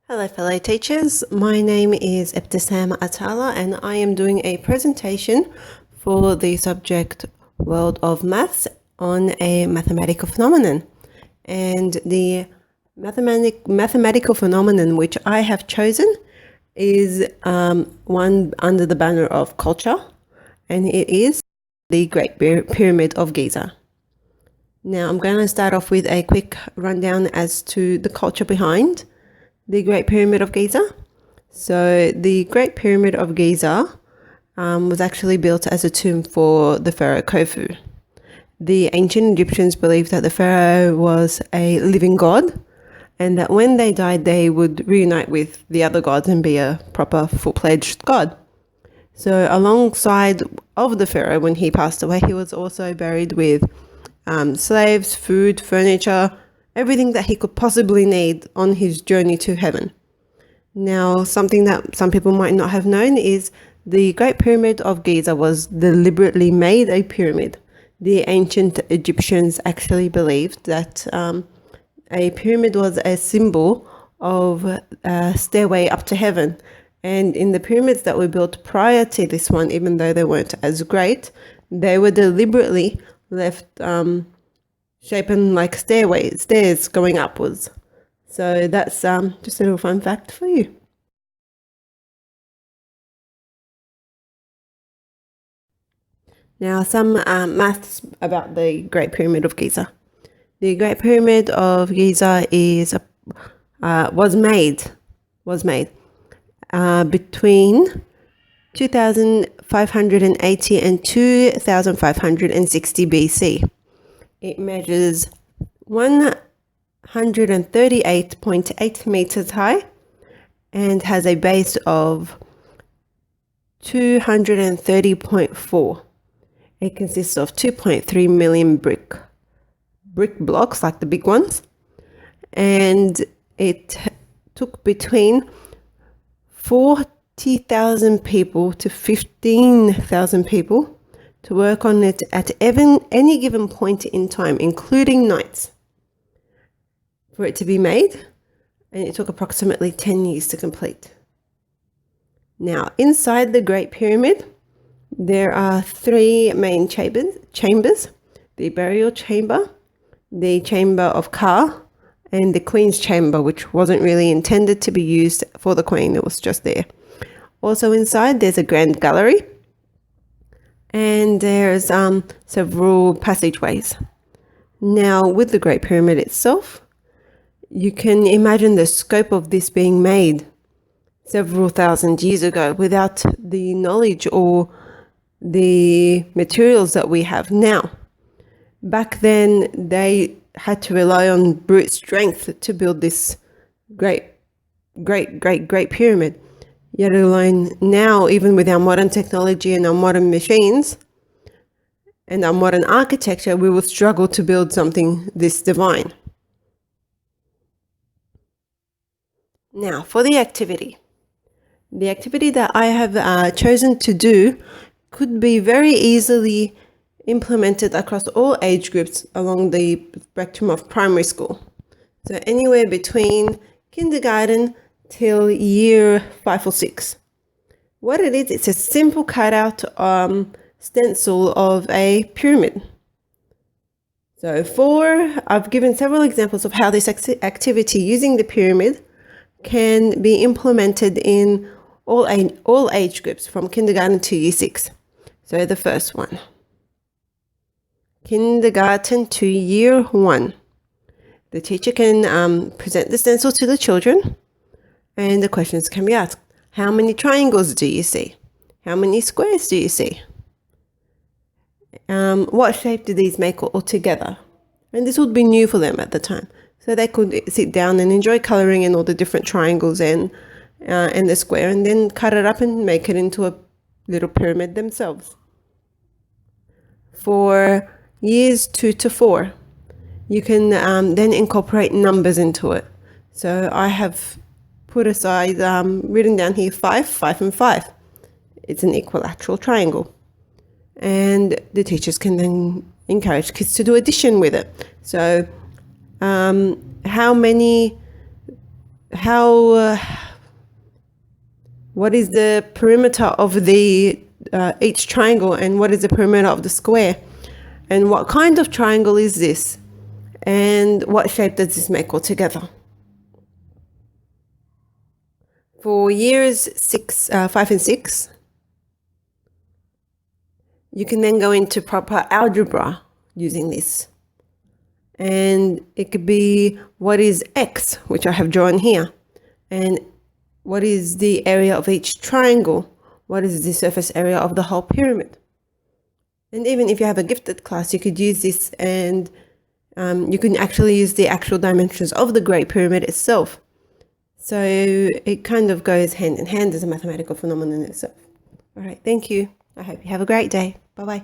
Hello fellow teachers, my name is Ebtisam Atala and I am doing a presentation for the subject World of Maths on a mathematical phenomenon. And the mathematical phenomenon which I have chosen is one under the banner of culture, and it is the Great Pyramid of Giza. Now I'm going to start off with a quick rundown as to the culture behind the Great Pyramid of Giza. So the Great Pyramid of Giza was actually built as a tomb for the pharaoh Khufu. The ancient Egyptians believed that the pharaoh was a living god and that when they died they would reunite with the other gods and be a proper full-fledged god. So alongside of the pharaoh, when he passed away, he was also buried with slaves, food, furniture, everything that he could possibly need on his journey to heaven. Now, something that some people might not have known is the Great Pyramid of Giza was deliberately made a pyramid. The ancient Egyptians actually believed that a pyramid was a symbol of a stairway up to heaven. And in the pyramids that were built prior to this one, even though they weren't as great, they were deliberately left shaping like stairs going upwards. So that's just a little fun fact for you. Now some maths about the Great Pyramid of Giza. The Great Pyramid of Giza was made between 2580 and 2560 BC. It measures 138.8 meters high and has a base of 230.4. It consists of 2.3 million brick blocks, like the big ones, and it took between 40,000 people to 15,000 people to work on it at any given point in time, including nights, for it to be made, and it took approximately 10 years to complete. Now, inside the Great Pyramid, there are three main chambers: the burial chamber, the chamber of Ka, and the Queen's chamber, which wasn't really intended to be used for the Queen, it was just there. Also inside, there's a grand gallery, and there's several passageways. Now, with the Great Pyramid itself, you can imagine the scope of this being made several thousand years ago without the knowledge or the materials that we have now. Back then, they had to rely on brute strength to build this great pyramid. Yet alone now, even with our modern technology and our modern machines and our modern architecture, we will struggle to build something this divine. Now, for the activity. The activity that I have chosen to do could be very easily implemented across all age groups along the spectrum of primary school. So anywhere between kindergarten till year 5 or 6. What it is, it's a simple cutout stencil of a pyramid. So I've given several examples of how this activity using the pyramid can be implemented in all age groups from kindergarten to year 6. So the first one, kindergarten to year 1. The teacher can present the stencil to the children, and the questions can be asked. How many triangles do you see? How many squares do you see? What shape do these make all together? And this would be new for them at the time. So they could sit down and enjoy coloring in all the different triangles and the square, and then cut it up and make it into a little pyramid themselves. For years 2 to 4, you can then incorporate numbers into it. So I have put aside, written down here 5 and 5. It's an equilateral triangle. And the teachers can then encourage kids to do addition with it. So how many what is the perimeter of the each triangle, and what is the perimeter of the square, and what kind of triangle is this, and what shape does this make altogether. For years 5 and 6, you can then go into proper algebra using this. And it could be, what is X, which I have drawn here, and what is the area of each triangle, what is the surface area of the whole pyramid. And even if you have a gifted class, you could use this, and you can actually use the actual dimensions of the Great Pyramid itself. So it kind of goes hand in hand as a mathematical phenomenon itself. All right, thank you. I hope you have a great day. Bye-bye.